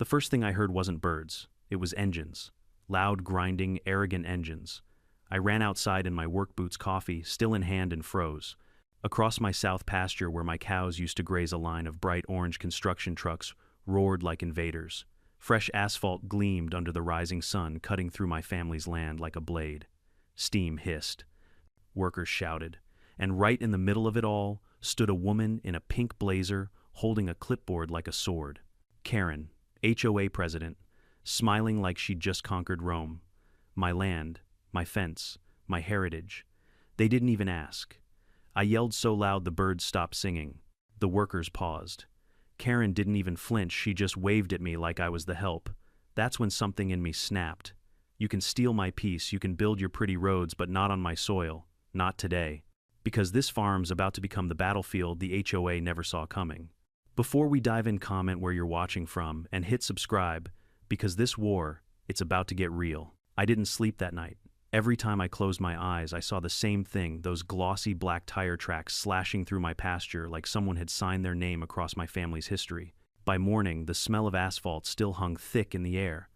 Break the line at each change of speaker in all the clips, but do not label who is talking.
The first thing I heard wasn't birds, it was engines. Loud, grinding, arrogant engines. I ran outside in my work boots, coffee still in hand, and froze. Across my south pasture where my cows used to graze, a line of bright orange construction trucks roared like invaders. Fresh asphalt gleamed under the rising sun, cutting through my family's land like a blade. Steam hissed. Workers shouted. And right in the middle of it all stood a woman in a pink blazer holding a clipboard like a sword. Karen, HOA president, smiling like she'd just conquered Rome. My land, my fence, my heritage. They didn't even ask. I yelled so loud the birds stopped singing. The workers paused. Karen didn't even flinch, she just waved at me like I was the help. That's when something in me snapped. You can steal my peace, you can build your pretty roads, but not on my soil. Not today. Because this farm's about to become the battlefield the HOA never saw coming. Before we dive in, comment where you're watching from and hit subscribe, because this war, it's about to get real. I didn't sleep that night. Every time I closed my eyes, I saw the same thing, those glossy black tire tracks slashing through my pasture like someone had signed their name across my family's history. By morning, the smell of asphalt still hung thick in the air.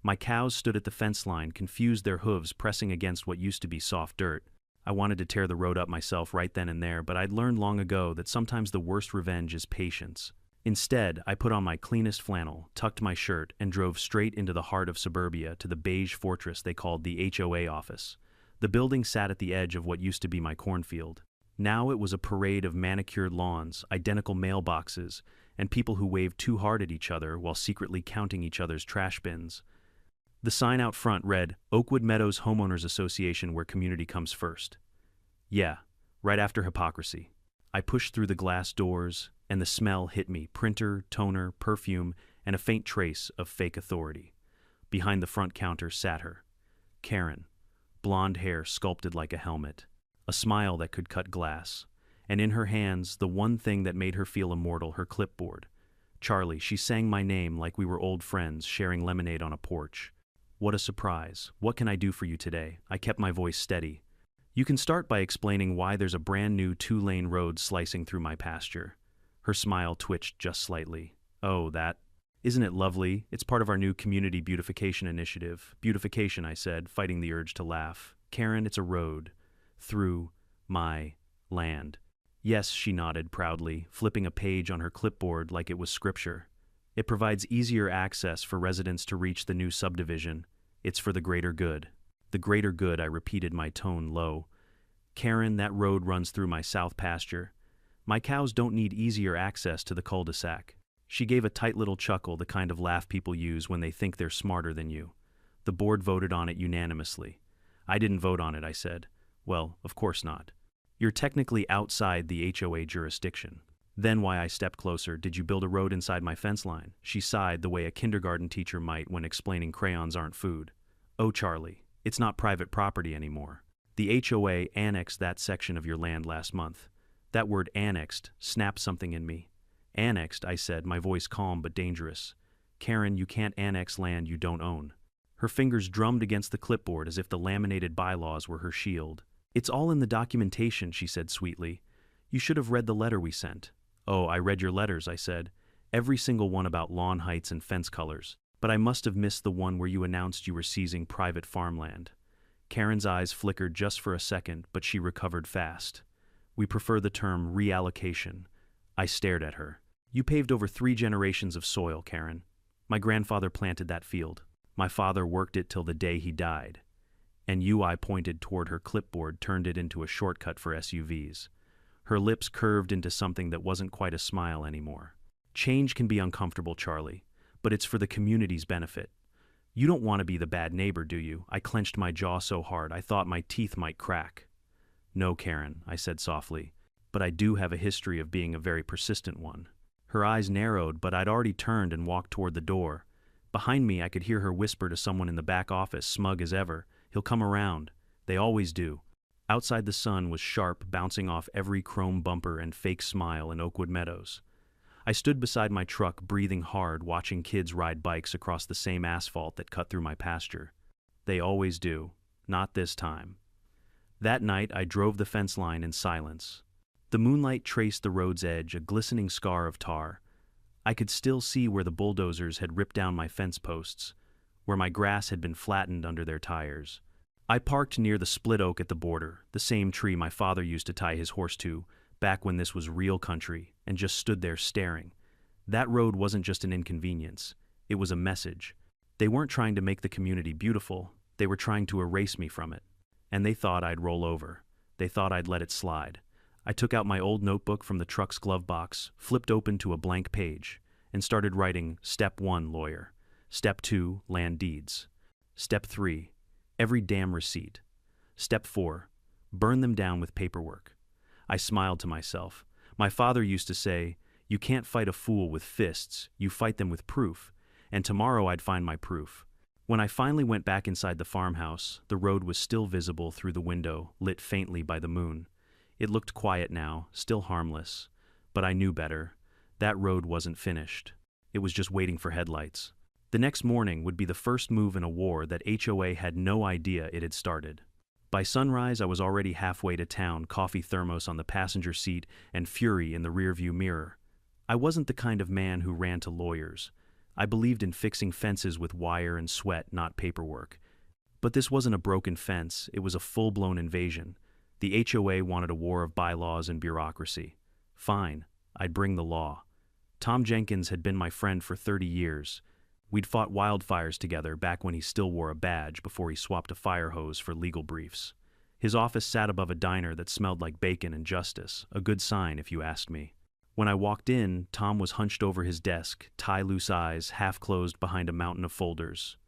My cows stood at the fence line, confused, their hooves pressing against what used to be soft dirt. I wanted to tear the road up myself right then and there, but I'd learned long ago that sometimes the worst revenge is patience. Instead, I put on my cleanest flannel, tucked my shirt, and drove straight into the heart of suburbia to the beige fortress they called the HOA office. The building sat at the edge of what used to be my cornfield. Now it was a parade of manicured lawns, identical mailboxes, and people who waved too hard at each other while secretly counting each other's trash bins. The sign out front read, Oakwood Meadows Homeowners Association, where community comes first. Yeah, right after hypocrisy. I pushed through the glass doors, and the smell hit me, printer, toner, perfume, and a faint trace of fake authority. Behind the front counter sat her, Karen, blonde hair sculpted like a helmet, a smile that could cut glass, and in her hands the one thing that made her feel immortal, her clipboard. Charlie, she sang my name like we were old friends sharing lemonade on a porch. What a surprise. What can I do for you today? I kept my voice steady. You can start by explaining why there's a brand new 2-lane road slicing through my pasture. Her smile twitched just slightly. Oh, that. Isn't it lovely? It's part of our new community beautification initiative. Beautification, I said, fighting the urge to laugh. Karen, it's a road. Through my land. Yes, she nodded proudly, flipping a page on her clipboard like it was scripture. It provides easier access for residents to reach the new subdivision. It's for the greater good. The greater good, I repeated, my tone low. Karen, that road runs through my south pasture. My cows don't need easier access to the cul-de-sac. She gave a tight little chuckle, the kind of laugh people use when they think they're smarter than you. The board voted on it unanimously. I didn't vote on it, I said. Well, of course not. You're technically outside the HOA jurisdiction. Then why I stepped closer. Did you build a road inside my fence line? She sighed the way a kindergarten teacher might when explaining crayons aren't food. Oh, Charlie, it's not private property anymore. The HOA annexed that section of your land last month. That word annexed snapped something in me. Annexed, I said, my voice calm but dangerous. Karen, you can't annex land you don't own. Her fingers drummed against the clipboard as if the laminated bylaws were her shield. It's all in the documentation, she said sweetly. You should have read the letter we sent. Oh, I read your letters, I said. Every single one about lawn heights and fence colors. But I must have missed the one where you announced you were seizing private farmland. Karen's eyes flickered just for a second, but she recovered fast. We prefer the term reallocation. I stared at her. You paved over 3 generations of soil, Karen. My grandfather planted that field. My father worked it till the day he died. And you, I pointed toward her clipboard, turned it into a shortcut for SUVs. Her lips curved into something that wasn't quite a smile anymore. Change can be uncomfortable, Charlie, but it's for the community's benefit. You don't want to be the bad neighbor, do you? I clenched my jaw so hard I thought my teeth might crack. No, Karen, I said softly, but I do have a history of being a very persistent one. Her eyes narrowed, but I'd already turned and walked toward the door. Behind me, I could hear her whisper to someone in the back office, smug as ever, "He'll come around. They always do." Outside, the sun was sharp, bouncing off every chrome bumper and fake smile in Oakwood Meadows. I stood beside my truck, breathing hard, watching kids ride bikes across the same asphalt that cut through my pasture. They always do. Not this time. That night, I drove the fence line in silence. The moonlight traced the road's edge, a glistening scar of tar. I could still see where the bulldozers had ripped down my fence posts, where my grass had been flattened under their tires. I parked near the split oak at the border, the same tree my father used to tie his horse to, back when this was real country, and just stood there staring. That road wasn't just an inconvenience, it was a message. They weren't trying to make the community beautiful, they were trying to erase me from it. And they thought I'd roll over. They thought I'd let it slide. I took out my old notebook from the truck's glove box, flipped open to a blank page, and started writing Step 1, lawyer. Step 2, land deeds. Step 3, every damn receipt. Step 4, burn them down with paperwork. I smiled to myself. My father used to say, "You can't fight a fool with fists, you fight them with proof." And tomorrow I'd find my proof. When I finally went back inside the farmhouse, the road was still visible through the window, lit faintly by the moon. It looked quiet now, still harmless. But I knew better. That road wasn't finished. It was just waiting for headlights. The next morning would be the first move in a war that HOA had no idea it had started. By sunrise, I was already halfway to town, coffee thermos on the passenger seat and fury in the rearview mirror. I wasn't the kind of man who ran to lawyers. I believed in fixing fences with wire and sweat, not paperwork. But this wasn't a broken fence, it was a full-blown invasion. The HOA wanted a war of bylaws and bureaucracy. Fine, I'd bring the law. Tom Jenkins had been my friend for 30 years. We'd fought wildfires together back when he still wore a badge before he swapped a fire hose for legal briefs. His office sat above a diner that smelled like bacon and justice, a good sign if you asked me. When I walked in, Tom was hunched over his desk, tie-loose eyes half closed behind a mountain of folders.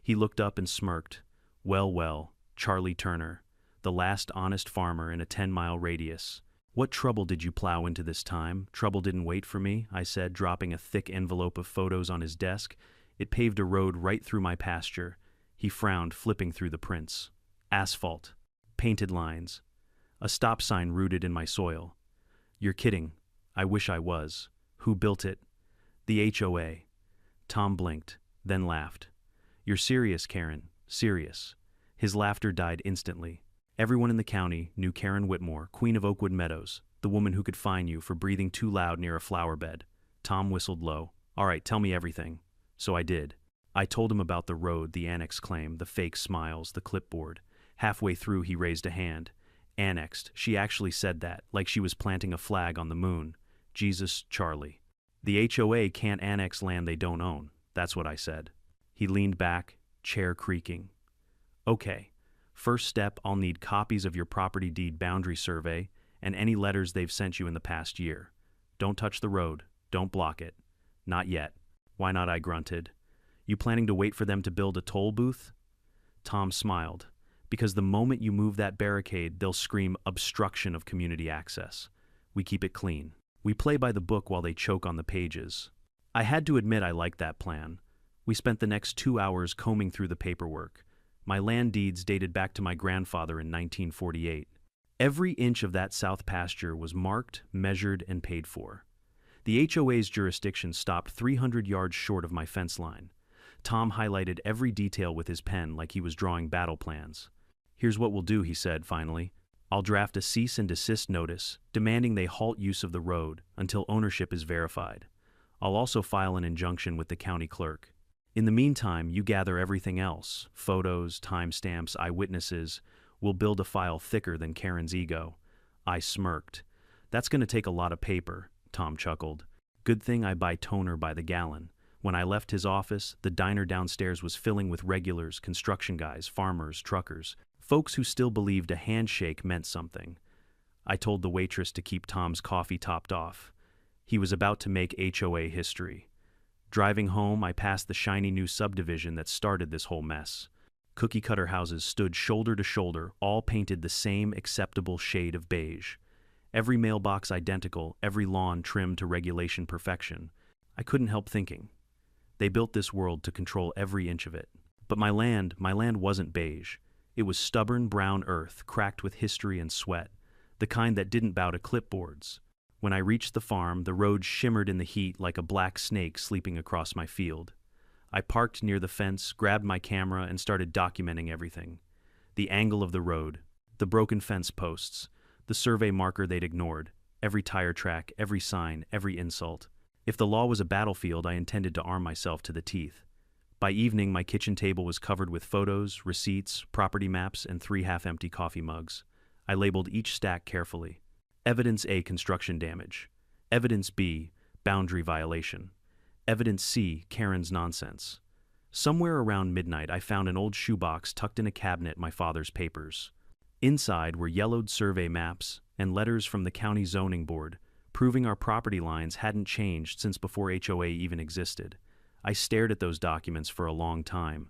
He looked up and smirked. Well, Charlie Turner, the last honest farmer in a 10-mile radius. What trouble did you plow into this time? Trouble didn't wait for me, I said, dropping a thick envelope of photos on his desk. It paved a road right through my pasture. He frowned, flipping through the prints. Asphalt. Painted lines. A stop sign rooted in my soil. You're kidding. I wish I was. Who built it? The HOA. Tom blinked, then laughed. You're serious, Karen. Serious. His laughter died instantly. Everyone in the county knew Karen Whitmore, Queen of Oakwood Meadows, the woman who could fine you for breathing too loud near a flower bed. Tom whistled low. All right, tell me everything. So I did. I told him about the road, the annex claim, the fake smiles, the clipboard. Halfway through, he raised a hand. Annexed. She actually said that, like she was planting a flag on the moon. Jesus, Charlie. The HOA can't annex land they don't own. That's what I said. He leaned back, chair creaking. Okay. First step, I'll need copies of your property deed boundary survey and any letters they've sent you in the past year. Don't touch the road. Don't block it. Not yet. Why not? I grunted. You planning to wait for them to build a toll booth? Tom smiled. Because the moment you move that barricade, they'll scream obstruction of community access. We keep it clean. We play by the book while they choke on the pages. I had to admit I liked that plan. We spent the next 2 hours combing through the paperwork. My land deeds dated back to my grandfather in 1948. Every inch of that south pasture was marked, measured, and paid for. The HOA's jurisdiction stopped 300 yards short of my fence line. Tom highlighted every detail with his pen like he was drawing battle plans. Here's what we'll do, he said finally. I'll draft a cease and desist notice, demanding they halt use of the road until ownership is verified. I'll also file an injunction with the county clerk. In the meantime, you gather everything else, photos, timestamps, eyewitnesses. We'll build a file thicker than Karen's ego. I smirked. That's going to take a lot of paper, Tom chuckled. Good thing I buy toner by the gallon. When I left his office, the diner downstairs was filling with regulars, construction guys, farmers, truckers, folks who still believed a handshake meant something. I told the waitress to keep Tom's coffee topped off. He was about to make HOA history. Driving home, I passed the shiny new subdivision that started this whole mess. Cookie-cutter houses stood shoulder to shoulder, all painted the same acceptable shade of beige. Every mailbox identical, every lawn trimmed to regulation perfection. I couldn't help thinking. They built this world to control every inch of it. But my land wasn't beige. It was stubborn brown earth, cracked with history and sweat, the kind that didn't bow to clipboards. When I reached the farm, the road shimmered in the heat like a black snake sleeping across my field. I parked near the fence, grabbed my camera, and started documenting everything. The angle of the road, the broken fence posts, the survey marker they'd ignored, every tire track, every sign, every insult. If the law was a battlefield, I intended to arm myself to the teeth. By evening, my kitchen table was covered with photos, receipts, property maps, and 3 half-empty coffee mugs. I labeled each stack carefully. Evidence A, construction damage. Evidence B, boundary violation. Evidence C, Karen's nonsense. Somewhere around midnight, I found an old shoebox tucked in a cabinet, my father's papers. Inside were yellowed survey maps and letters from the county zoning board, proving our property lines hadn't changed since before HOA even existed. I stared at those documents for a long time.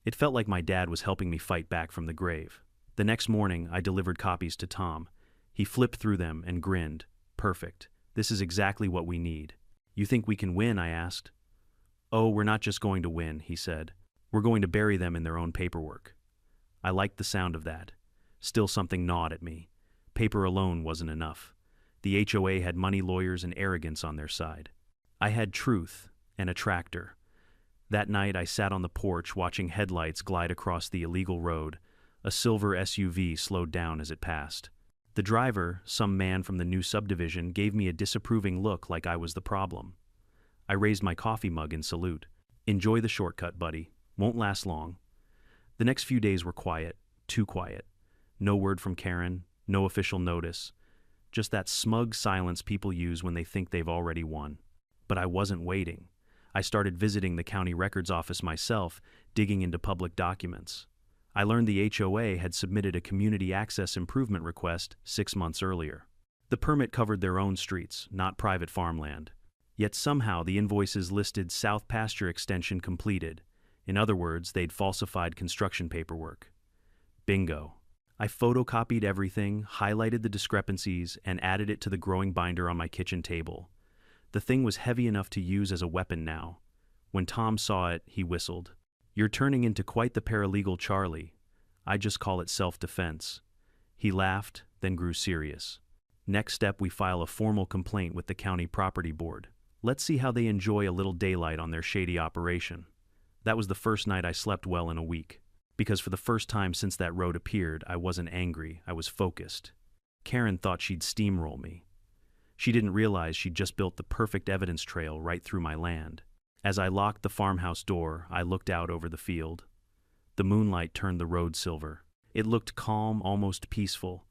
It felt like my dad was helping me fight back from the grave. The next morning, I delivered copies to Tom. He flipped through them and grinned. Perfect. This is exactly what we need. You think we can win? I asked. Oh, we're not just going to win, he said. We're going to bury them in their own paperwork. I liked the sound of that. Still something gnawed at me. Paper alone wasn't enough. The HOA had money, lawyers, and arrogance on their side. I had truth and a tractor. That night I sat on the porch watching headlights glide across the illegal road. A silver SUV slowed down as it passed. The driver, some man from the new subdivision, gave me a disapproving look like I was the problem. I raised my coffee mug in salute. Enjoy the shortcut, buddy. Won't last long. The next few days were quiet, too quiet. No word from Karen, no official notice. Just that smug silence people use when they think they've already won. But I wasn't waiting. I started visiting the county records office myself, digging into public documents. I learned the HOA had submitted a community access improvement request 6 months earlier. The permit covered their own streets, not private farmland. Yet somehow the invoices listed South Pasture Extension completed. In other words, they'd falsified construction paperwork. Bingo. I photocopied everything, highlighted the discrepancies, and added it to the growing binder on my kitchen table. The thing was heavy enough to use as a weapon now. When Tom saw it, he whistled. You're turning into quite the paralegal, Charlie. I just call it self-defense. He laughed, then grew serious. Next step, we file a formal complaint with the county property board. Let's see how they enjoy a little daylight on their shady operation. That was the first night I slept well in a week. Because for the first time since that road appeared, I wasn't angry, I was focused. Karen thought she'd steamroll me. She didn't realize she'd just built the perfect evidence trail right through my land. As I locked the farmhouse door, I looked out over the field. The moonlight turned the road silver. It looked calm, almost peaceful.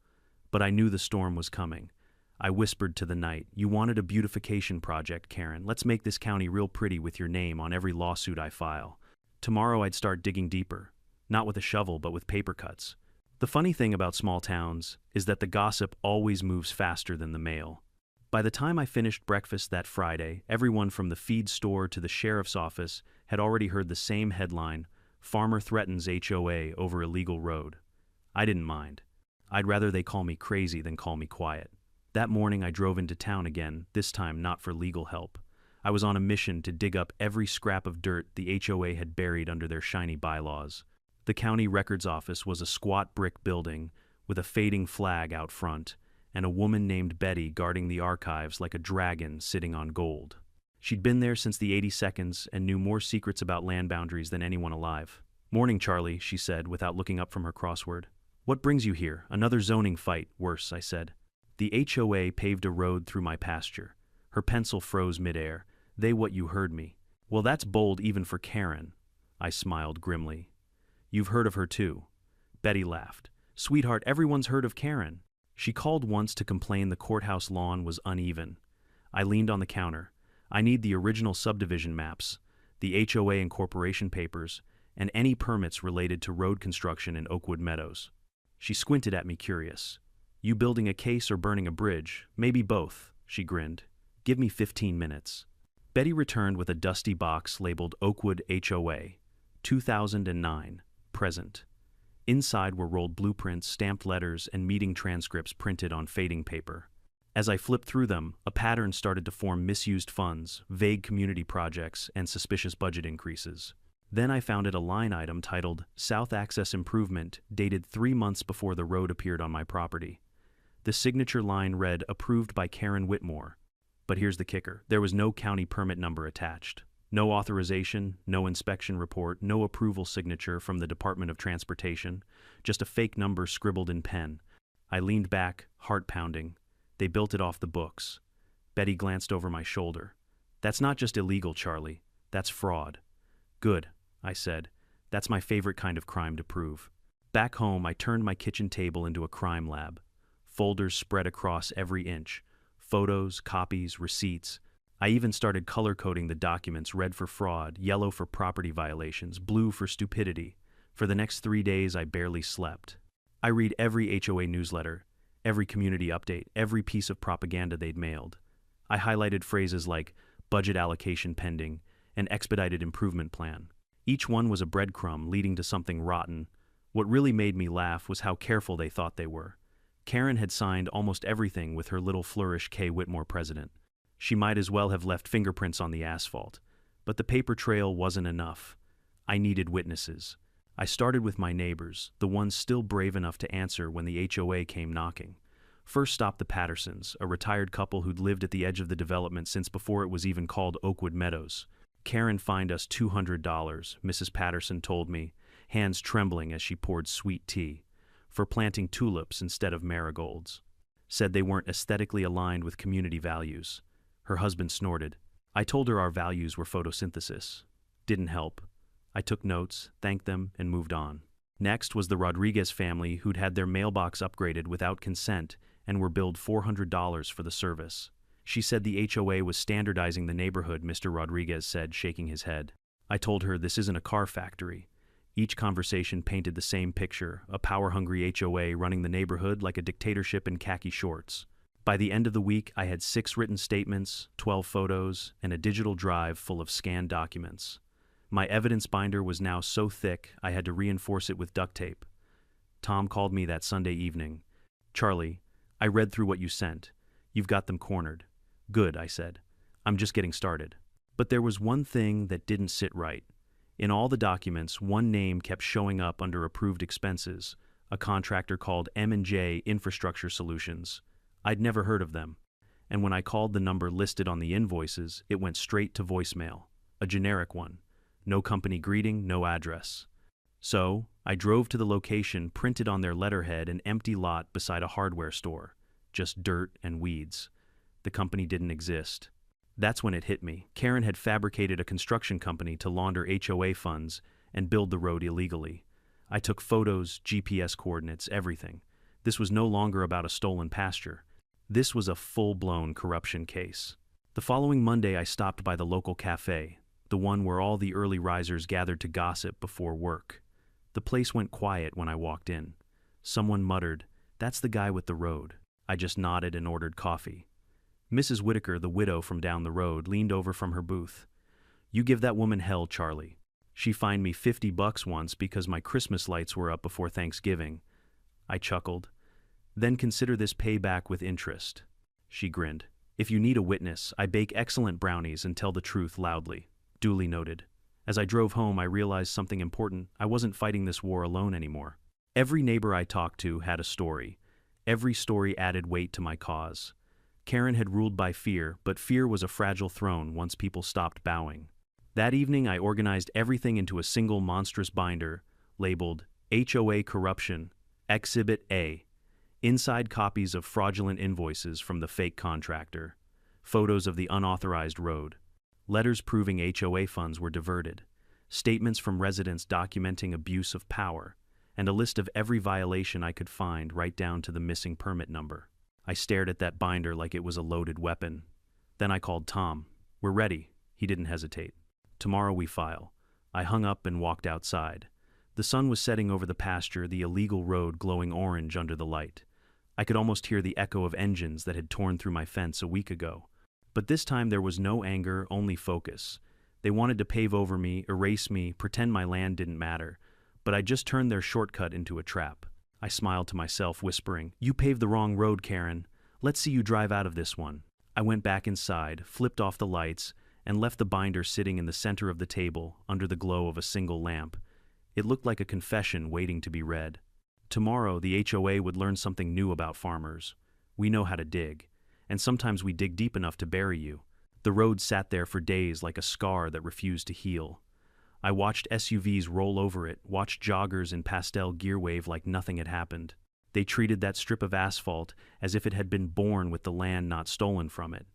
But I knew the storm was coming. I whispered to the night, "You wanted a beautification project, Karen. Let's make this county real pretty with your name on every lawsuit I file." Tomorrow I'd start digging deeper. Not with a shovel, but with paper cuts. The funny thing about small towns is that the gossip always moves faster than the mail. By the time I finished breakfast that Friday, everyone from the feed store to the sheriff's office had already heard the same headline, "Farmer threatens HOA over illegal road." I didn't mind. I'd rather they call me crazy than call me quiet. That morning I drove into town again, this time not for legal help. I was on a mission to dig up every scrap of dirt the HOA had buried under their shiny bylaws. The county records office was a squat brick building with a fading flag out front, and a woman named Betty guarding the archives like a dragon sitting on gold. She'd been there since the 82nds and knew more secrets about land boundaries than anyone alive. "Morning, Charlie," she said without looking up from her crossword. "What brings you here? Another zoning fight, worse," I said. The HOA paved a road through my pasture. Her pencil froze midair. "They what you heard me." "Well, that's bold even for Karen." I smiled grimly. "You've heard of her too." Betty laughed. "Sweetheart, everyone's heard of Karen." She called once to complain the courthouse lawn was uneven. I leaned on the counter. "I need the original subdivision maps, the HOA incorporation papers, and any permits related to road construction in Oakwood Meadows." She squinted at me curious. "You building a case or burning a bridge? Maybe both," she grinned. "Give me 15 minutes. Betty returned with a dusty box labeled Oakwood HOA, 2009, present. Inside were rolled blueprints, stamped letters, and meeting transcripts printed on fading paper. As I flipped through them, a pattern started to form: misused funds, vague community projects, and suspicious budget increases. Then I found a line item titled South Access Improvement, dated 3 months before the road appeared on my property. The signature line read, "Approved by Karen Whitmore." But here's the kicker. There was no county permit number attached. No authorization, no inspection report, no approval signature from the Department of Transportation, just a fake number scribbled in pen. I leaned back, heart pounding. They built it off the books. Betty glanced over my shoulder. That's not just illegal, Charlie. That's fraud. Good, I said. That's my favorite kind of crime to prove. Back home, I turned my kitchen table into a crime lab. Folders spread across every inch. Photos, copies, receipts. I even started color-coding the documents: red for fraud, yellow for property violations, blue for stupidity. For the next 3 days, I barely slept. I read every HOA newsletter, every community update, every piece of propaganda they'd mailed. I highlighted phrases like budget allocation pending and expedited improvement plan. Each one was a breadcrumb leading to something rotten. What really made me laugh was how careful they thought they were. Karen had signed almost everything with her little flourish K. Whitmore president. She might as well have left fingerprints on the asphalt. But the paper trail wasn't enough. I needed witnesses. I started with my neighbors, the ones still brave enough to answer when the HOA came knocking. First stopped the Pattersons, a retired couple who'd lived at the edge of the development since before it was even called Oakwood Meadows. Karen fined us $200, Mrs. Patterson told me, hands trembling as she poured sweet tea, for planting tulips instead of marigolds. Said they weren't aesthetically aligned with community values. Her husband snorted. I told her our values were photosynthesis. Didn't help. I took notes, thanked them, and moved on. Next was the Rodriguez family, who'd had their mailbox upgraded without consent and were billed $400 for the service. She said the HOA was standardizing the neighborhood, Mr. Rodriguez said, shaking his head. I told her this isn't a car factory. Each conversation painted the same picture: a power-hungry HOA running the neighborhood like a dictatorship in khaki shorts. By the end of the week, I had 6 written statements, 12 photos, and a digital drive full of scanned documents. My evidence binder was now so thick I had to reinforce it with duct tape. Tom called me that Sunday evening. Charlie, I read through what you sent. You've got them cornered. Good, I said. I'm just getting started. But there was one thing that didn't sit right. In all the documents, one name kept showing up under approved expenses, a contractor called M&J Infrastructure Solutions. I'd never heard of them. And when I called the number listed on the invoices, it went straight to voicemail, a generic one. No company greeting, no address. So, I drove to the location printed on their letterhead, an empty lot beside a hardware store. Just dirt and weeds. The company didn't exist. That's when it hit me. Karen had fabricated a construction company to launder HOA funds and build the road illegally. I took photos, GPS coordinates, everything. This was no longer about a stolen pasture. This was a full-blown corruption case. The following Monday, I stopped by the local cafe, the one where all the early risers gathered to gossip before work. The place went quiet when I walked in. Someone muttered, "That's the guy with the road." I just nodded and ordered coffee. Mrs. Whitaker, the widow from down the road, leaned over from her booth. "You give that woman hell, Charlie. She fined me $50 once because my Christmas lights were up before Thanksgiving." I chuckled. "Then consider this payback with interest." She grinned. "If you need a witness, I bake excellent brownies and tell the truth loudly." Duly noted. As I drove home, I realized something important. I wasn't fighting this war alone anymore. Every neighbor I talked to had a story. Every story added weight to my cause. Karen had ruled by fear, but fear was a fragile throne once people stopped bowing. That evening, I organized everything into a single monstrous binder, labeled HOA Corruption, Exhibit A. Inside, copies of fraudulent invoices from the fake contractor, photos of the unauthorized road, letters proving HOA funds were diverted, statements from residents documenting abuse of power, and a list of every violation I could find, right down to the missing permit number. I stared at that binder like it was a loaded weapon. Then I called Tom. "We're ready." He didn't hesitate. "Tomorrow we file." I hung up and walked outside. The sun was setting over the pasture, the illegal road glowing orange under the light. I could almost hear the echo of engines that had torn through my fence a week ago. But this time there was no anger, only focus. They wanted to pave over me, erase me, pretend my land didn't matter. But I just turned their shortcut into a trap. I smiled to myself, whispering, "You paved the wrong road, Karen. Let's see you drive out of this one." I went back inside, flipped off the lights, and left the binder sitting in the center of the table, under the glow of a single lamp. It looked like a confession waiting to be read. Tomorrow, the HOA would learn something new about farmers. We know how to dig, and sometimes we dig deep enough to bury you. The road sat there for days like a scar that refused to heal. I watched SUVs roll over it, watched joggers in pastel gear wave like nothing had happened. They treated that strip of asphalt as if it had been born with the land not stolen from it.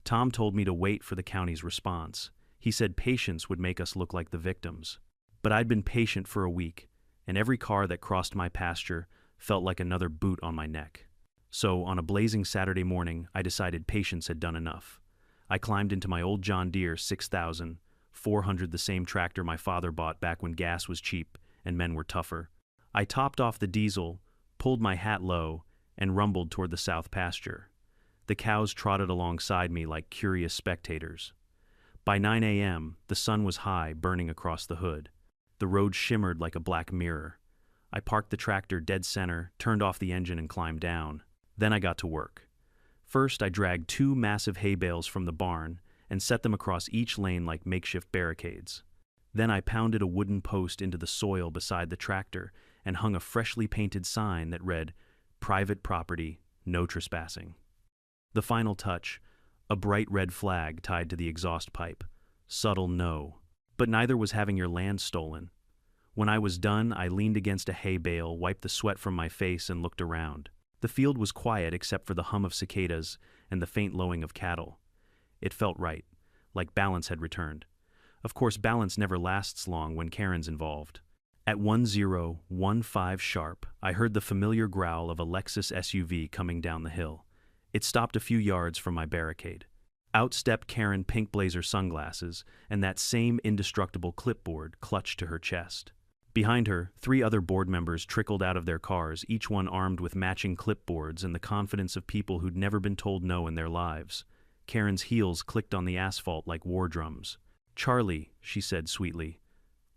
Tom told me to wait for the county's response. He said patience would make us look like the victims. But I'd been patient for a week, and every car that crossed my pasture felt like another boot on my neck. So, on a blazing Saturday morning, I decided patience had done enough. I climbed into my old John Deere 6400, the same tractor my father bought back when gas was cheap and men were tougher. I topped off the diesel, pulled my hat low, and rumbled toward the south pasture. The cows trotted alongside me like curious spectators. By 9 a.m., the sun was high, burning across the hood. The road shimmered like a black mirror. I parked the tractor dead center, turned off the engine, and climbed down. Then I got to work. First, I dragged 2 massive hay bales from the barn and set them across each lane like makeshift barricades. Then I pounded a wooden post into the soil beside the tractor and hung a freshly painted sign that read, "Private property, no trespassing." The final touch, a bright red flag tied to the exhaust pipe. Subtle no. But neither was having your land stolen. When I was done, I leaned against a hay bale, wiped the sweat from my face, and looked around. The field was quiet except for the hum of cicadas and the faint lowing of cattle. It felt right, like balance had returned. Of course, balance never lasts long when Karen's involved. At 1015 sharp, I heard the familiar growl of a Lexus SUV coming down the hill. It stopped a few yards from my barricade. Out stepped Karen, pink blazer sunglasses, and that same indestructible clipboard clutched to her chest. Behind her, 3 other board members trickled out of their cars, each one armed with matching clipboards and the confidence of people who'd never been told no in their lives. Karen's heels clicked on the asphalt like war drums. "Charlie," she said sweetly,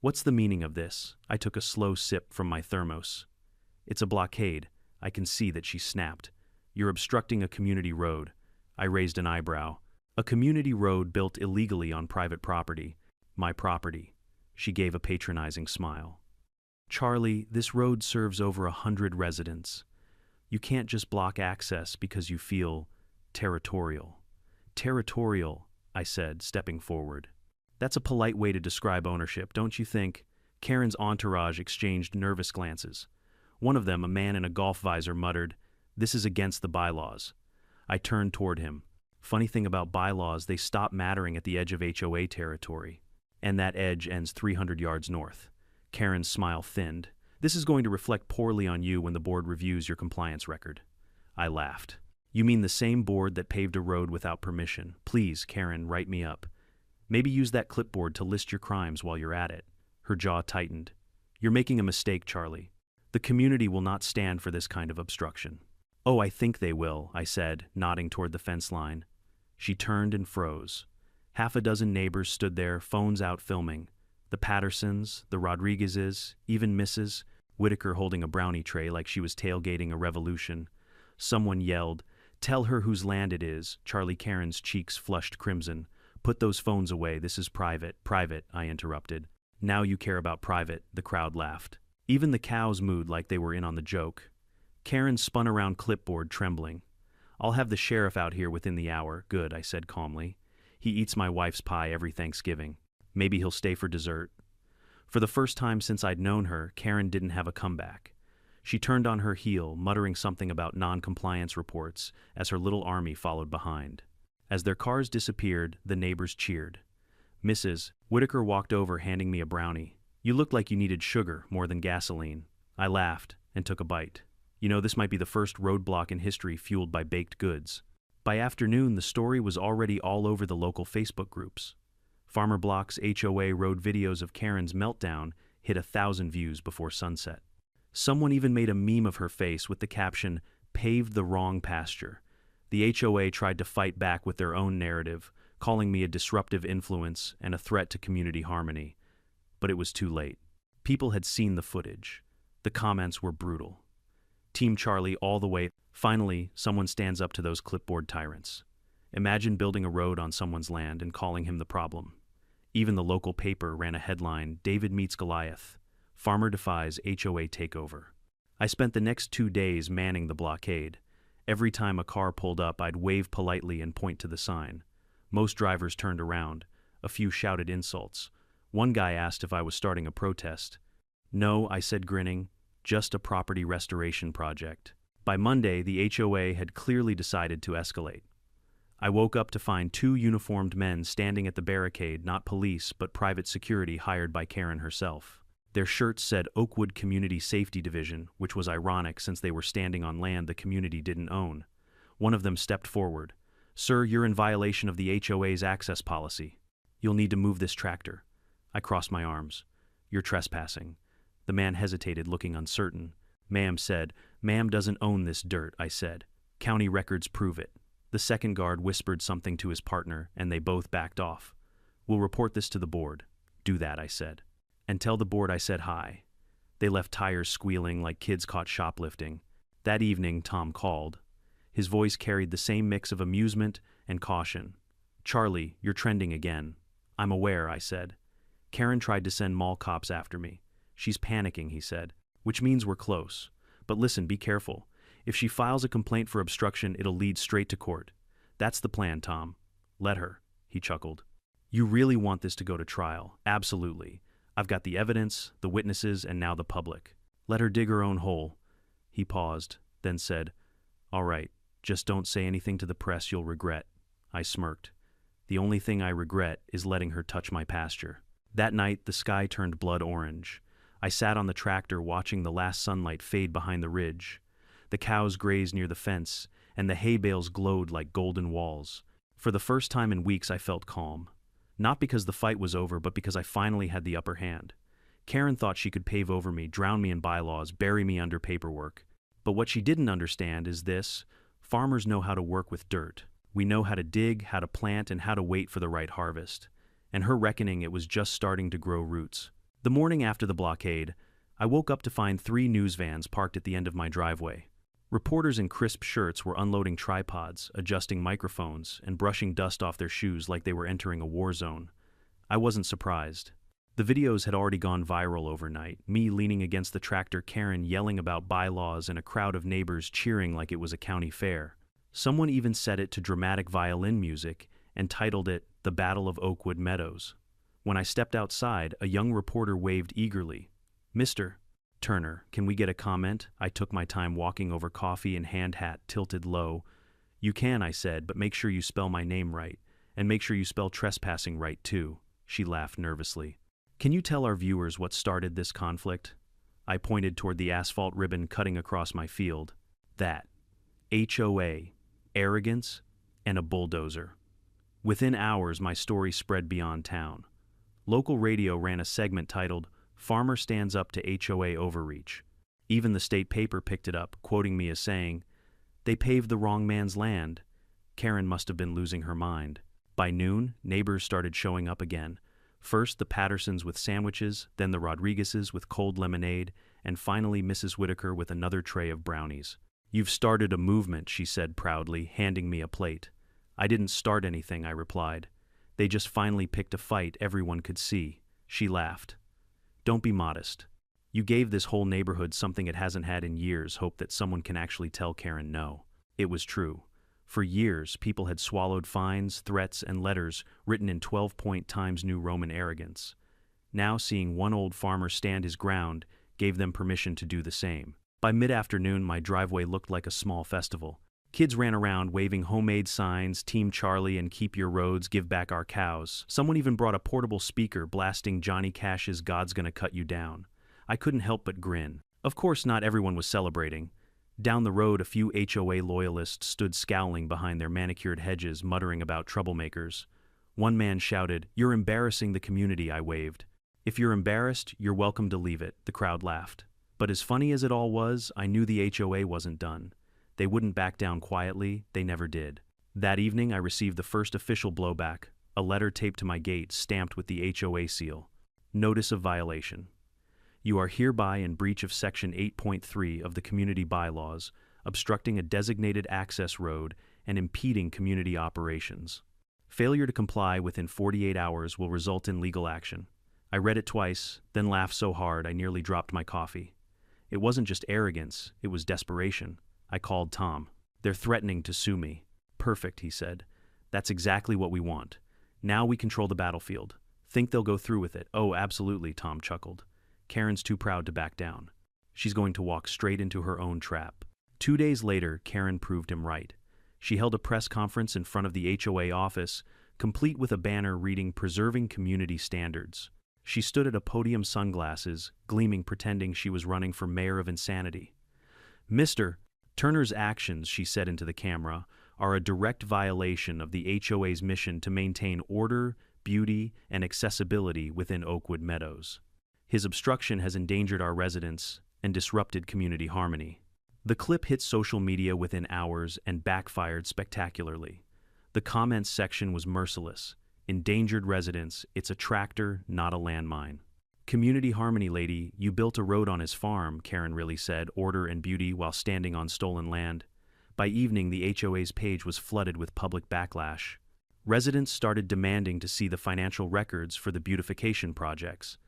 "what's the meaning of this?" I took a slow sip from my thermos. "It's a blockade." I can see that she snapped. "You're obstructing a community road." I raised an eyebrow. "A community road built illegally on private property. My property." She gave a patronizing smile. "Charlie, this road serves over 100 residents. You can't just block access because you feel territorial." "Territorial," I said, stepping forward. "That's a polite way to describe ownership, don't you think?" Karen's entourage exchanged nervous glances. One of them, a man in a golf visor, muttered, "This is against the bylaws." I turned toward him. Funny thing about bylaws, they stop mattering at the edge of HOA territory. And that edge ends 300 yards north. Karen's smile thinned. "This is going to reflect poorly on you when the board reviews your compliance record." I laughed. "You mean the same board that paved a road without permission? Please, Karen, write me up. Maybe use that clipboard to list your crimes while you're at it." Her jaw tightened. "You're making a mistake, Charlie. The community will not stand for this kind of obstruction." "Oh, I think they will," I said, nodding toward the fence line. She turned and froze. Half a dozen neighbors stood there, phones out filming. The Pattersons, the Rodriguezes, even Mrs. Whitaker holding a brownie tray like she was tailgating a revolution. Someone yelled, "Tell her whose land it is." Charlie Karen's cheeks flushed crimson. "Put those phones away, this is private." "Private," I interrupted. "Now you care about private," the crowd laughed. Even the cows mooed like they were in on the joke. Karen spun around clipboard, trembling. "I'll have the sheriff out here within the hour." "Good," I said calmly. "He eats my wife's pie every Thanksgiving. Maybe he'll stay for dessert." For the first time since I'd known her, Karen didn't have a comeback. She turned on her heel, muttering something about non-compliance reports as her little army followed behind. As their cars disappeared, the neighbors cheered. Mrs. Whitaker walked over, handing me a brownie. "You looked like you needed sugar more than gasoline." I laughed and took a bite. You know, this might be the first roadblock in history fueled by baked goods. By afternoon, the story was already all over the local Facebook groups. Farmer Block's HOA road videos of Karen's meltdown hit 1,000 views before sunset. Someone even made a meme of her face with the caption, "Paved the wrong pasture." The HOA tried to fight back with their own narrative, calling me a disruptive influence and a threat to community harmony. But it was too late. People had seen the footage. The comments were brutal. Team Charlie all the way. Finally, someone stands up to those clipboard tyrants. Imagine building a road on someone's land and calling him the problem. Even the local paper ran a headline, "David meets Goliath. Farmer defies HOA takeover." I spent the next 2 days manning the blockade. Every time a car pulled up, I'd wave politely and point to the sign. Most drivers turned around. A few shouted insults. One guy asked if I was starting a protest. "No," I said, grinning. "Just a property restoration project." By Monday, the HOA had clearly decided to escalate. I woke up to find two uniformed men standing at the barricade, not police, but private security hired by Karen herself. Their shirts said Oakwood Community Safety Division, which was ironic since they were standing on land the community didn't own. One of them stepped forward. "Sir, you're in violation of the HOA's access policy. You'll need to move this tractor." I crossed my arms. "You're trespassing." The man hesitated, looking uncertain. "Ma'am said." "Ma'am doesn't own this dirt," I said. "County records prove it." The second guard whispered something to his partner, and they both backed off. "We'll report this to the board." "Do that," I said. "And tell the board I said hi." They left tires squealing like kids caught shoplifting. That evening, Tom called. His voice carried the same mix of amusement and caution. "Charlie, you're trending again." "I'm aware," I said. "Karen tried to send mall cops after me." "She's panicking," he said. "Which means we're close. But listen, be careful. If she files a complaint for obstruction, it'll lead straight to court." "That's the plan, Tom." "Let her," he chuckled. "You really want this to go to trial?" "Absolutely. I've got the evidence, the witnesses, and now the public." "Let her dig her own hole." He paused, then said, "All right, just don't say anything to the press you'll regret." I smirked. "The only thing I regret is letting her touch my pasture." That night, the sky turned blood orange. I sat on the tractor watching the last sunlight fade behind the ridge. The cows grazed near the fence, and the hay bales glowed like golden walls. For the first time in weeks, I felt calm. Not because the fight was over, but because I finally had the upper hand. Karen thought she could pave over me, drown me in bylaws, bury me under paperwork. But what she didn't understand is this: farmers know how to work with dirt. We know how to dig, how to plant, and how to wait for the right harvest. And her reckoning, it was just starting to grow roots. The morning after the blockade, I woke up to find 3 news vans parked at the end of my driveway. Reporters in crisp shirts were unloading tripods, adjusting microphones, and brushing dust off their shoes like they were entering a war zone. I wasn't surprised. The videos had already gone viral overnight, me leaning against the tractor, Karen yelling about bylaws, and a crowd of neighbors cheering like it was a county fair. Someone even set it to dramatic violin music and titled it "The Battle of Oakwood Meadows." When I stepped outside, a young reporter waved eagerly. "Mr. Turner, can we get a comment?" I took my time walking over coffee and hand hat tilted low. "You can," I said, "but make sure you spell my name right. And make sure you spell trespassing right, too." She laughed nervously. "Can you tell our viewers what started this conflict?" I pointed toward the asphalt ribbon cutting across my field. "That. HOA, arrogance, and a bulldozer." Within hours, my story spread beyond town. Local radio ran a segment titled, "Farmer Stands Up to HOA Overreach." Even the state paper picked it up, quoting me as saying, "They paved the wrong man's land." Karen must have been losing her mind. By noon, neighbors started showing up again. First the Pattersons with sandwiches, then the Rodriguezes with cold lemonade, and finally Mrs. Whitaker with another tray of brownies. "You've started a movement," she said proudly, handing me a plate. "I didn't start anything," I replied. "They just finally picked a fight everyone could see." She laughed. "Don't be modest. You gave this whole neighborhood something it hasn't had in years, hope that someone can actually tell Karen no." It was true. For years, people had swallowed fines, threats, and letters written in 12-point Times New Roman arrogance. Now seeing one old farmer stand his ground gave them permission to do the same. By mid-afternoon, my driveway looked like a small festival. Kids ran around waving homemade signs, "Team Charlie" and "Keep Your Roads, Give Back Our Cows." Someone even brought a portable speaker blasting Johnny Cash's "God's Gonna Cut You Down." I couldn't help but grin. Of course, not everyone was celebrating. Down the road, a few HOA loyalists stood scowling behind their manicured hedges, muttering about troublemakers. One man shouted, "You're embarrassing the community," I waved. "If you're embarrassed, you're welcome to leave it," the crowd laughed. But as funny as it all was, I knew the HOA wasn't done. They wouldn't back down quietly, they never did. That evening, I received the first official blowback, a letter taped to my gate stamped with the HOA seal. Notice of violation. You are hereby in breach of Section 8.3 of the Community Bylaws, obstructing a designated access road and impeding community operations. Failure to comply within 48 hours will result in legal action. I read it twice, then laughed so hard I nearly dropped my coffee. It wasn't just arrogance, it was desperation. I called Tom. "They're threatening to sue me." "Perfect," he said. "That's exactly what we want. Now we control the battlefield. Think they'll go through with it?" "Oh, absolutely," Tom chuckled. "Karen's too proud to back down. She's going to walk straight into her own trap." 2 days later, Karen proved him right. She held a press conference in front of the HOA office, complete with a banner reading "Preserving Community Standards." She stood at a podium, sunglasses gleaming, pretending she was running for mayor of insanity. "Mr. Turner's actions," she said into the camera, "are a direct violation of the HOA's mission to maintain order, beauty, and accessibility within Oakwood Meadows. His obstruction has endangered our residents and disrupted community harmony." The clip hit social media within hours and backfired spectacularly. The comments section was merciless. "Endangered residents, it's a tractor, not a landmine." "Community harmony, lady, you built a road on his farm," Karen really said, "order and beauty while standing on stolen land." By evening, the HOA's page was flooded with public backlash. Residents started demanding to see the financial records for the beautification projects.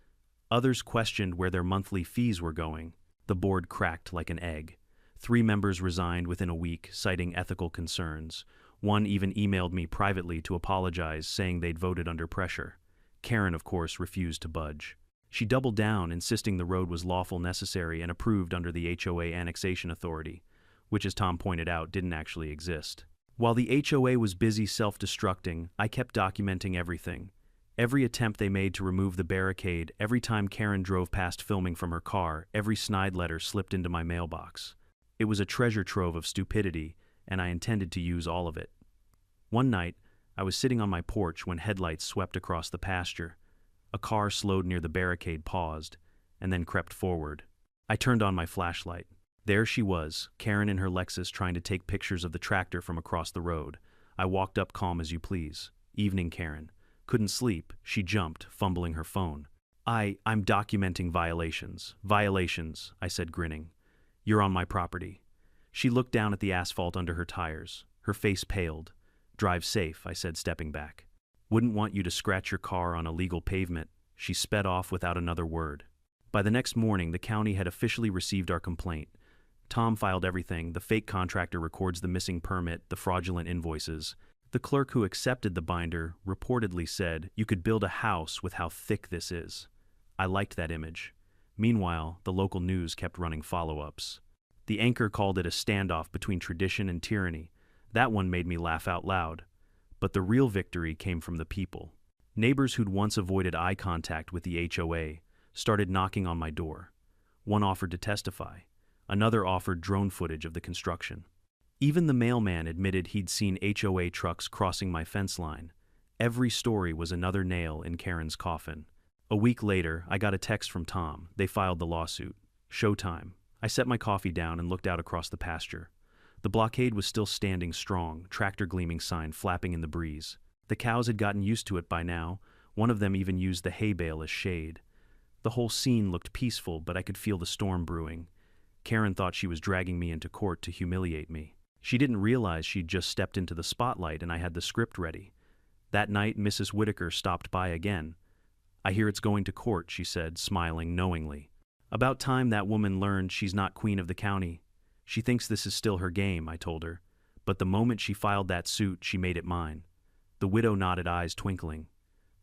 Others questioned where their monthly fees were going. The board cracked like an egg. 3 members resigned within a week, citing ethical concerns. One even emailed me privately to apologize, saying they'd voted under pressure. Karen, of course, refused to budge. She doubled down, insisting the road was lawful, necessary, and approved under the HOA Annexation Authority, which, as Tom pointed out, didn't actually exist. While the HOA was busy self-destructing, I kept documenting everything. Every attempt they made to remove the barricade, every time Karen drove past filming from her car, every snide letter slipped into my mailbox. It was a treasure trove of stupidity, and I intended to use all of it. One night, I was sitting on my porch when headlights swept across the pasture. A car slowed near the barricade, paused, and then crept forward. I turned on my flashlight. There she was, Karen in her Lexus, trying to take pictures of the tractor from across the road. I walked up, calm as you please. "Evening, Karen." Couldn't sleep. She jumped, fumbling her phone. I'm documenting violations." "Violations," I said, grinning. "You're on my property." She looked down at the asphalt under her tires. Her face paled. "Drive safe," I said, stepping back. "Wouldn't want you to scratch your car on illegal pavement." She sped off without another word. By the next morning, the county had officially received our complaint. Tom filed everything. The fake contractor records the missing permit, the fraudulent invoices. The clerk who accepted the binder reportedly said, "You could build a house with how thick this is." I liked that image. Meanwhile, the local news kept running follow-ups. The anchor called it a standoff between tradition and tyranny. That one made me laugh out loud. But the real victory came from the people. Neighbors who'd once avoided eye contact with the HOA started knocking on my door. One offered to testify. Another offered drone footage of the construction. Even the mailman admitted he'd seen HOA trucks crossing my fence line. Every story was another nail in Karen's coffin. A week later, I got a text from Tom. They filed the lawsuit. Showtime. I set my coffee down and looked out across the pasture. The blockade was still standing strong, tractor gleaming sign flapping in the breeze. The cows had gotten used to it by now. One of them even used the hay bale as shade. The whole scene looked peaceful, but I could feel the storm brewing. Karen thought she was dragging me into court to humiliate me. She didn't realize she'd just stepped into the spotlight and I had the script ready. That night, Mrs. Whitaker stopped by again. "I hear it's going to court," she said, smiling knowingly. "About time that woman learned she's not queen of the county. She thinks this is still her game," I told her. "But the moment she filed that suit, she made it mine." The widow nodded, eyes twinkling.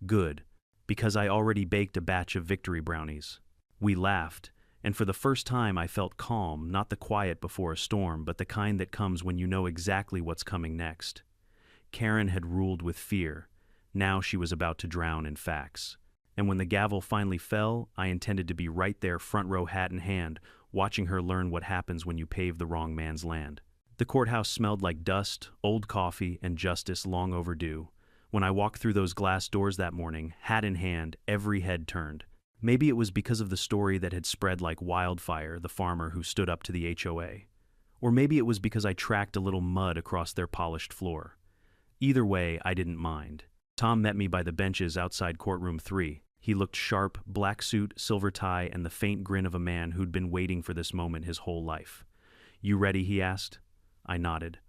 "Good, because I already baked a batch of victory brownies." We laughed, and for the first time I felt calm, not the quiet before a storm, but the kind that comes when you know exactly what's coming next. Karen had ruled with fear. Now she was about to drown in facts. And when the gavel finally fell, I intended to be right there, front row, hat in hand, watching her learn what happens when you pave the wrong man's land. The courthouse smelled like dust, old coffee, and justice long overdue. When I walked through those glass doors that morning, hat in hand, every head turned. Maybe it was because of the story that had spread like wildfire, the farmer who stood up to the HOA. Or maybe it was because I tracked a little mud across their polished floor. Either way, I didn't mind. Tom met me by the benches outside courtroom 3. He looked sharp, black suit, silver tie, and the faint grin of a man who'd been waiting for this moment his whole life. "You ready?" he asked. I nodded.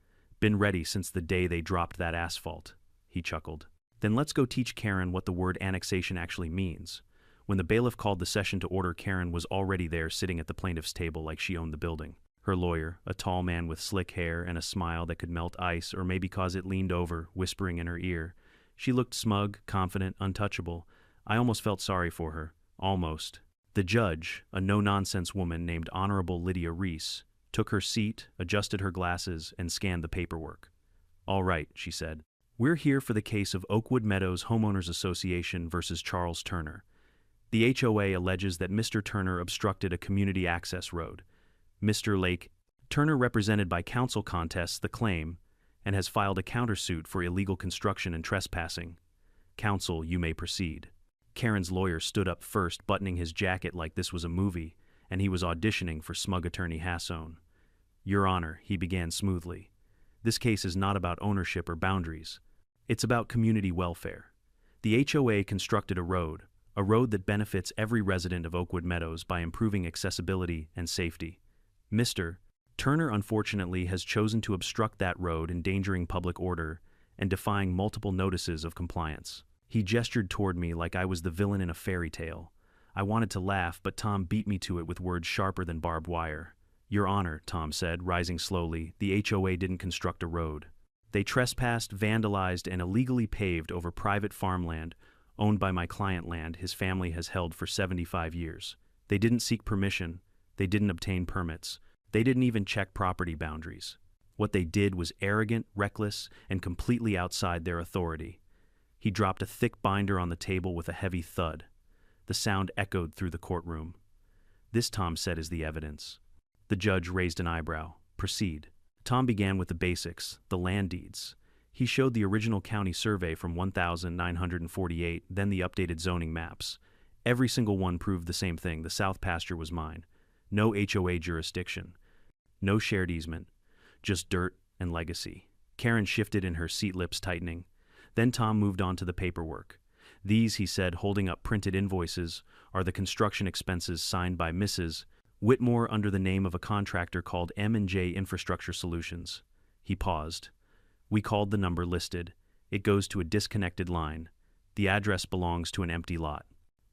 "Been ready since the day they dropped that asphalt." He chuckled. "Then let's go teach Karen what the word annexation actually means." When the bailiff called the session to order, Karen was already there, sitting at the plaintiff's table like she owned the building. Her lawyer, a tall man with slick hair and a smile that could melt ice, or maybe cause it, leaned over, whispering in her ear. She looked smug, confident, untouchable. I almost felt sorry for her. Almost. The judge, a no-nonsense woman named Honorable Lydia Reese, took her seat, adjusted her glasses, and scanned the paperwork. All right, she said. We're here for the case of Oakwood Meadows Homeowners Association versus Charles Turner. The HOA alleges that Mr. Turner obstructed a community access road. Mr. Lake Turner, represented by counsel, contests the claim and has filed a countersuit for illegal construction and trespassing. Counsel, you may proceed. Karen's lawyer stood up first, buttoning his jacket like this was a movie, and he was auditioning for smug attorney Hassone. Your Honor, he began smoothly. This case is not about ownership or boundaries. It's about community welfare. The HOA constructed a road that benefits every resident of Oakwood Meadows by improving accessibility and safety. Mr. Turner, unfortunately, has chosen to obstruct that road, endangering public order and defying multiple notices of compliance. He gestured toward me like I was the villain in a fairy tale. I wanted to laugh, but Tom beat me to it with words sharper than barbed wire. Your Honor, Tom said, rising slowly, the HOA didn't construct a road. They trespassed, vandalized, and illegally paved over private farmland owned by my client, land his family has held for 75 years. They didn't seek permission. They didn't obtain permits. They didn't even check property boundaries. What they did was arrogant, reckless, and completely outside their authority. He dropped a thick binder on the table with a heavy thud. The sound echoed through the courtroom. This, Tom said, is the evidence. The judge raised an eyebrow. Proceed. Tom began with the basics, the land deeds. He showed the original county survey from 1948, then the updated zoning maps. Every single one proved the same thing: the south pasture was mine. No HOA jurisdiction. No shared easement. Just dirt and legacy. Karen shifted in her seat, lips tightening. Then Tom moved on to the paperwork. These, he said, holding up printed invoices, are the construction expenses signed by Mrs. Whitmore under the name of a contractor called M&J Infrastructure Solutions. He paused. We called the number listed. It goes to a disconnected line. The address belongs to an empty lot.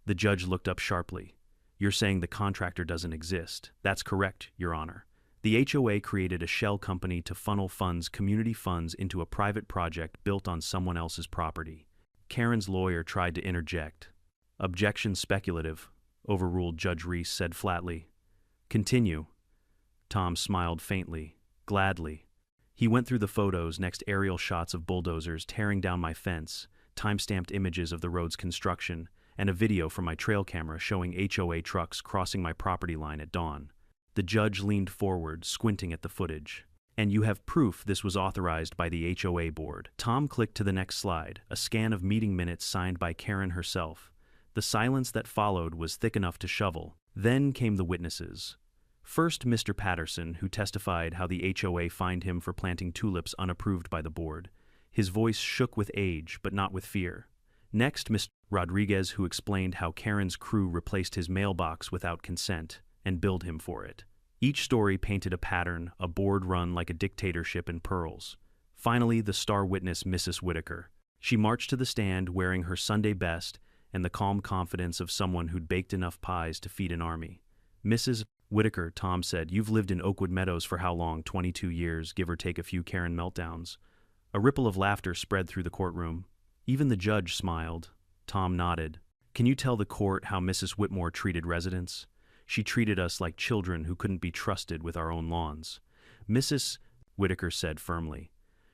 The judge looked up sharply. You're saying the contractor doesn't exist? That's correct, Your Honor. The HOA created a shell company to funnel funds, community funds, into a private project built on someone else's property. Karen's lawyer tried to interject. Objection speculative, overruled Judge Reese said flatly. Continue. Tom smiled faintly, gladly. He went through the photos, next aerial shots of bulldozers tearing down my fence, time-stamped images of the road's construction, and a video from my trail camera showing HOA trucks crossing my property line at dawn. The judge leaned forward, squinting at the footage. And you have proof this was authorized by the HOA board. Tom clicked to the next slide, a scan of meeting minutes signed by Karen herself. The silence that followed was thick enough to shovel. Then came the witnesses. First, Mr. Patterson, who testified how the HOA fined him for planting tulips unapproved by the board. His voice shook with age, but not with fear. Next, Mr. Rodriguez, who explained how Karen's crew replaced his mailbox without consent and billed him for it. Each story painted a pattern, a board run like a dictatorship in pearls. Finally, the star witness, Mrs. Whitaker. She marched to the stand wearing her Sunday best and the calm confidence of someone who'd baked enough pies to feed an army. Mrs. Whitaker, Tom said, you've lived in Oakwood Meadows for how long? 22 years, give or take a few Karen meltdowns. A ripple of laughter spread through the courtroom. Even the judge smiled. Tom nodded. Can you tell the court how Mrs. Whitmore treated residents? She treated us like children who couldn't be trusted with our own lawns. Mrs. Whitaker said firmly.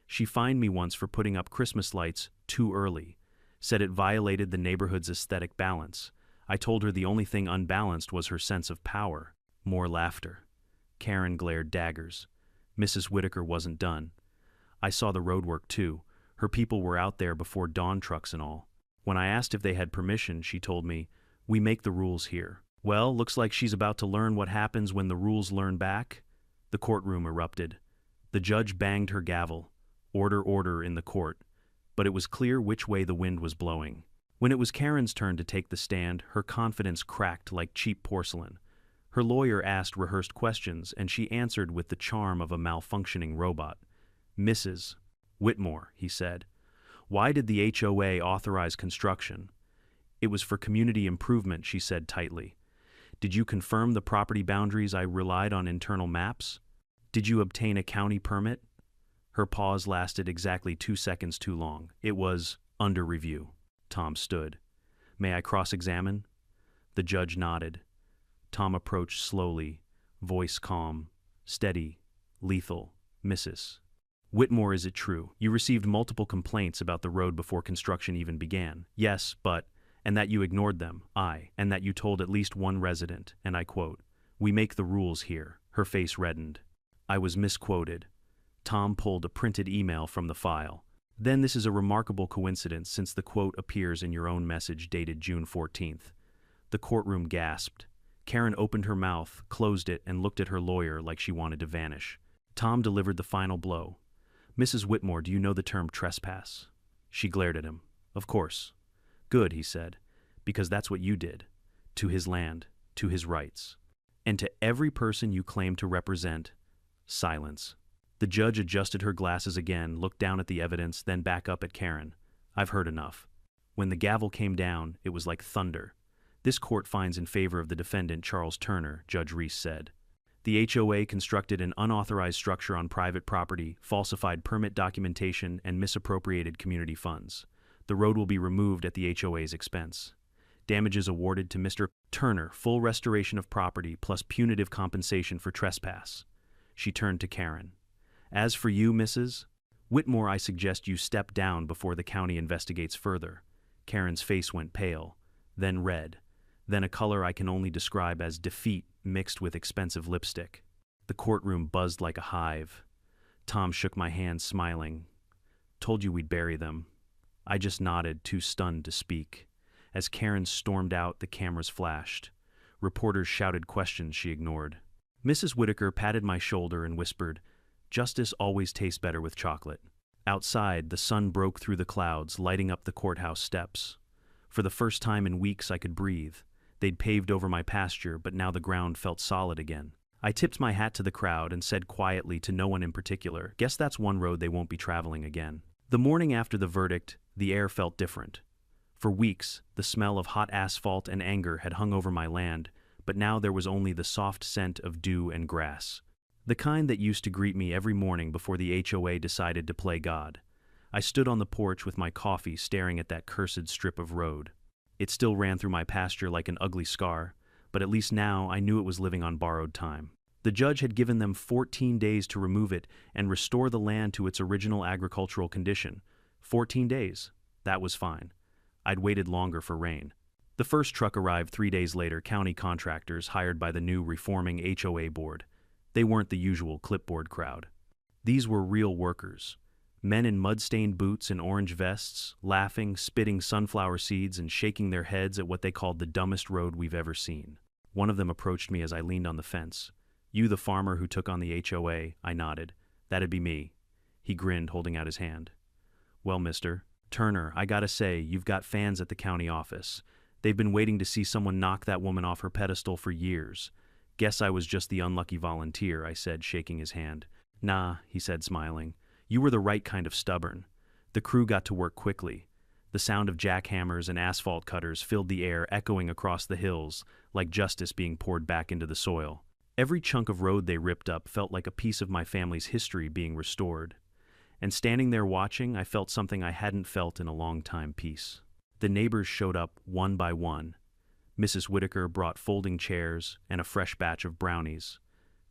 She fined me once for putting up Christmas lights too early. Said it violated the neighborhood's aesthetic balance. I told her the only thing unbalanced was her sense of power. More laughter. Karen glared daggers. Mrs. Whitaker wasn't done. I saw the roadwork too. Her people were out there before dawn trucks and all. When I asked if they had permission, she told me, we make the rules here. Well, looks like she's about to learn what happens when the rules learn back. The courtroom erupted. The judge banged her gavel. Order, order in the court. But it was clear which way the wind was blowing. When it was Karen's turn to take the stand, her confidence cracked like cheap porcelain. Her lawyer asked rehearsed questions, and she answered with the charm of a malfunctioning robot. Mrs. Whitmore, he said, why did the HOA authorize construction? It was for community improvement, she said tightly. Did you confirm the property boundaries? I relied on internal maps. Did you obtain a county permit? Her pause lasted exactly 2 seconds too long. It was under review. Tom stood. May I cross-examine? The judge nodded. Tom approached slowly, voice calm, steady, lethal. Mrs. Whitmore, is it true? You received multiple complaints about the road before construction even began. Yes, but, and that you ignored them. And that you told at least one resident, and I quote, "We make the rules here." Her face reddened. I was misquoted. Tom pulled a printed email from the file. Then this is a remarkable coincidence since the quote appears in your own message dated June 14th. The courtroom gasped. Karen opened her mouth, closed it, and looked at her lawyer like she wanted to vanish. Tom delivered the final blow. "Mrs. Whitmore, do you know the term trespass?" She glared at him. "Of course." "Good," he said, "because that's what you did. To his land, to his rights. And to every person you claim to represent." Silence. The judge adjusted her glasses again, looked down at the evidence, then back up at Karen. "I've heard enough." When the gavel came down, it was like thunder. "This court finds in favor of the defendant, Charles Turner," Judge Reese said. "The HOA constructed an unauthorized structure on private property, falsified permit documentation, and misappropriated community funds. The road will be removed at the HOA's expense. Damages awarded to Mr. Turner, full restoration of property plus punitive compensation for trespass." She turned to Karen. "As for you, Mrs. Whitmore, I suggest you step down before the county investigates further." Karen's face went pale, then red, then a color I can only describe as defeat mixed with expensive lipstick. The courtroom buzzed like a hive. Tom shook my hand, smiling. "Told you we'd bury them." I just nodded, too stunned to speak. As Karen stormed out, the cameras flashed. Reporters shouted questions she ignored. Mrs. Whitaker patted my shoulder and whispered, "Justice always tastes better with chocolate." Outside, the sun broke through the clouds, lighting up the courthouse steps. For the first time in weeks, I could breathe. They'd paved over my pasture, but now the ground felt solid again. I tipped my hat to the crowd and said quietly to no one in particular, "Guess that's one road they won't be traveling again." The morning after the verdict, the air felt different. For weeks, the smell of hot asphalt and anger had hung over my land, but now there was only the soft scent of dew and grass. The kind that used to greet me every morning before the HOA decided to play God. I stood on the porch with my coffee staring at that cursed strip of road. It still ran through my pasture like an ugly scar, but at least now I knew it was living on borrowed time. The judge had given them 14 days to remove it and restore the land to its original agricultural condition. 14 days. That was fine. I'd waited longer for rain. The first truck arrived 3 days later, county contractors hired by the new reforming HOA board. They weren't the usual clipboard crowd. These were real workers. Men in mud-stained boots and orange vests, laughing, spitting sunflower seeds, and shaking their heads at what they called the dumbest road we've ever seen. One of them approached me as I leaned on the fence. "You the farmer who took on the HOA?" I nodded. "That'd be me." He grinned, holding out his hand. "Well, Mr. Turner, I gotta say, you've got fans at the county office. They've been waiting to see someone knock that woman off her pedestal for years." "Guess I was just the unlucky volunteer," I said, shaking his hand. "Nah," he said, smiling. "You were the right kind of stubborn." The crew got to work quickly. The sound of jackhammers and asphalt cutters filled the air, echoing across the hills, like justice being poured back into the soil. Every chunk of road they ripped up felt like a piece of my family's history being restored. And standing there watching, I felt something I hadn't felt in a long time: peace. The neighbors showed up one by one. Mrs. Whitaker brought folding chairs and a fresh batch of brownies.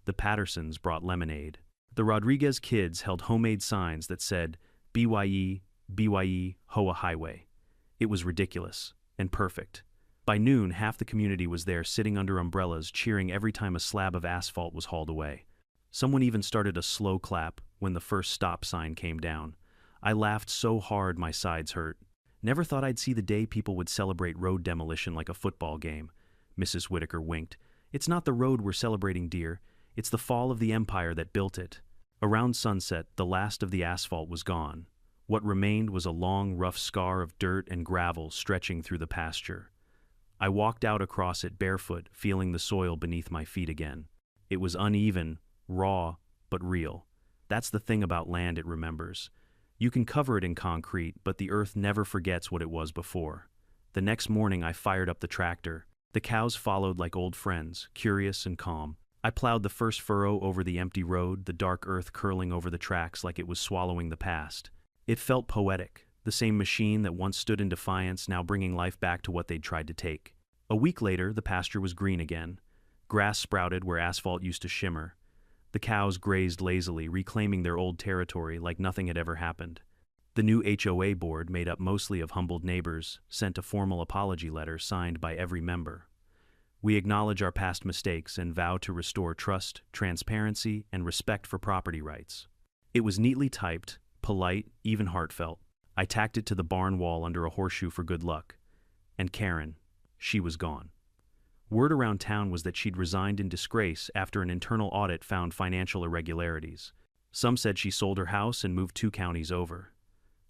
The Pattersons brought lemonade. The Rodriguez kids held homemade signs that said, "BYE, BYE, HOA Highway." It was ridiculous and perfect. By noon, half the community was there, sitting under umbrellas, cheering every time a slab of asphalt was hauled away. Someone even started a slow clap when the first stop sign came down. I laughed so hard my sides hurt. Never thought I'd see the day people would celebrate road demolition like a football game. Mrs. Whitaker winked. "It's not the road we're celebrating, dear. It's the fall of the empire that built it." Around sunset, the last of the asphalt was gone. What remained was a long, rough scar of dirt and gravel stretching through the pasture. I walked out across it barefoot, feeling the soil beneath my feet again. It was uneven, raw, but real. That's the thing about land it remembers. You can cover it in concrete, but the earth never forgets what it was before. The next morning, I fired up the tractor. The cows followed like old friends, curious and calm. I plowed the first furrow over the empty road, the dark earth curling over the tracks like it was swallowing the past. It felt poetic, the same machine that once stood in defiance now bringing life back to what they'd tried to take. A week later, the pasture was green again. Grass sprouted where asphalt used to shimmer. The cows grazed lazily, reclaiming their old territory like nothing had ever happened. The new HOA board, made up mostly of humbled neighbors, sent a formal apology letter signed by every member. We acknowledge our past mistakes and vow to restore trust, transparency, and respect for property rights. It was neatly typed, polite, even heartfelt. I tacked it to the barn wall under a horseshoe for good luck. And Karen, she was gone. Word around town was that she'd resigned in disgrace after an internal audit found financial irregularities. Some said she sold her house and moved 2 counties over.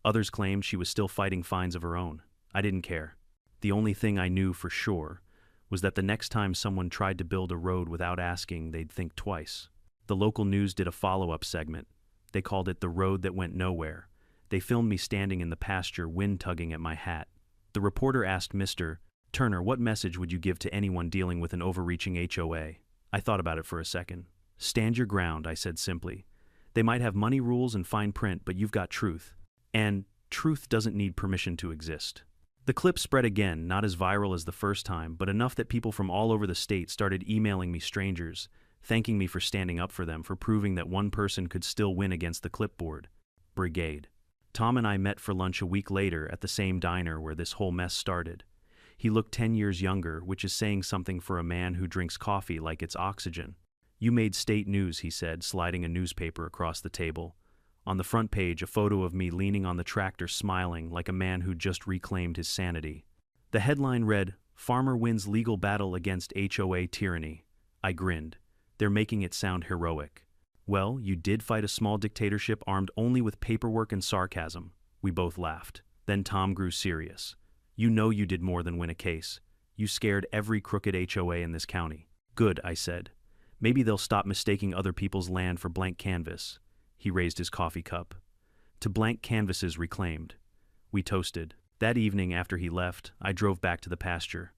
Others claimed she was still fighting fines of her own. I didn't care. The only thing I knew for sure was that the next time someone tried to build a road without asking, they'd think twice. The local news did a follow-up segment. They called it The Road That Went Nowhere. They filmed me standing in the pasture, wind tugging at my hat. The reporter asked Mr. Turner, what message would you give to anyone dealing with an overreaching HOA? I thought about it for a second. Stand your ground, I said simply. They might have money rules and fine print, but you've got truth. And truth doesn't need permission to exist. The clip spread again, not as viral as the first time, but enough that people from all over the state started emailing me, strangers, thanking me for standing up for them, for proving that one person could still win against the clipboard. Brigade. Tom and I met for lunch a week later at the same diner where this whole mess started. He looked 10 years younger, which is saying something for a man who drinks coffee like it's oxygen. You made state news, he said, sliding a newspaper across the table. On the front page, a photo of me leaning on the tractor, smiling like a man who'd just reclaimed his sanity. The headline read, "Farmer Wins Legal Battle Against HOA Tyranny." I grinned. They're making it sound heroic. Well, you did fight a small dictatorship armed only with paperwork and sarcasm. We both laughed. Then Tom grew serious. You know you did more than win a case. You scared every crooked HOA in this county. Good, I said. Maybe they'll stop mistaking other people's land for blank canvas. He raised his coffee cup. To blank canvases reclaimed. We toasted. That evening after he left, I drove back to the pasture.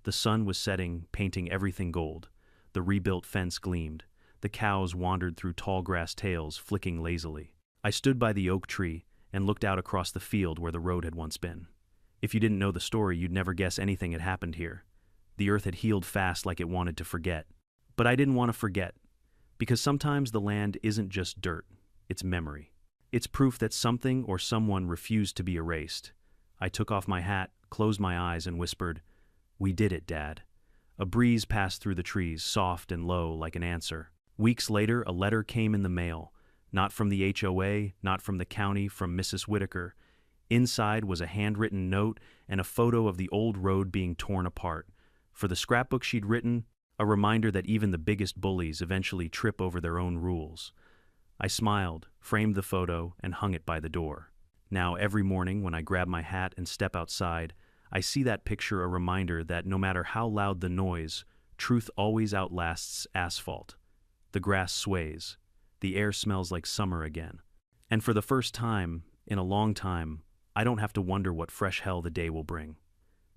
The sun was setting, painting everything gold. The rebuilt fence gleamed. The cows wandered through tall grass tails, flicking lazily. I stood by the oak tree and looked out across the field where the road had once been. If you didn't know the story, you'd never guess anything had happened here. The earth had healed fast like it wanted to forget. But I didn't want to forget, because sometimes the land isn't just dirt, it's memory. It's proof that something or someone refused to be erased. I took off my hat, closed my eyes, and whispered, "We did it, Dad." A breeze passed through the trees, soft and low like an answer. Weeks later, a letter came in the mail, not from the HOA, not from the county, from Mrs. Whitaker. Inside was a handwritten note and a photo of the old road being torn apart. For the scrapbook she'd written, a reminder that even the biggest bullies eventually trip over their own rules. I smiled, framed the photo, and hung it by the door. Now every morning when I grab my hat and step outside, I see that picture, a reminder that no matter how loud the noise, truth always outlasts asphalt. The grass sways. The air smells like summer again. And for the first time, in a long time, I don't have to wonder what fresh hell the day will bring.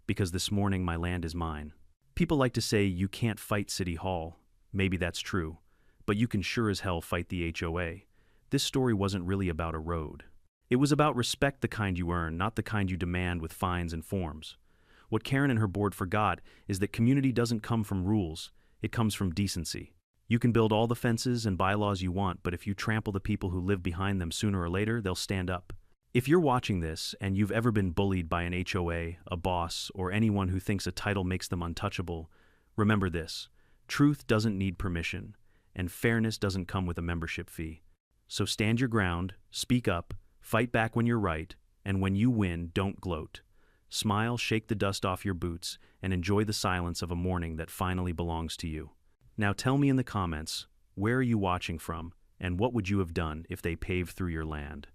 Because this morning my land is mine. People like to say you can't fight City Hall. Maybe that's true. But you can sure as hell fight the HOA. This story wasn't really about a road. It was about respect, the kind you earn, not the kind you demand with fines and forms. What Karen and her board forgot is that community doesn't come from rules. It comes from decency. You can build all the fences and bylaws you want, but if you trample the people who live behind them, sooner or later, they'll stand up. If you're watching this and you've ever been bullied by an HOA, a boss, or anyone who thinks a title makes them untouchable, remember this: truth doesn't need permission, and fairness doesn't come with a membership fee. So stand your ground, speak up, fight back when you're right, and when you win, don't gloat. Smile, shake the dust off your boots, and enjoy the silence of a morning that finally belongs to you. Now tell me in the comments, where are you watching from, and what would you have done if they paved through your land?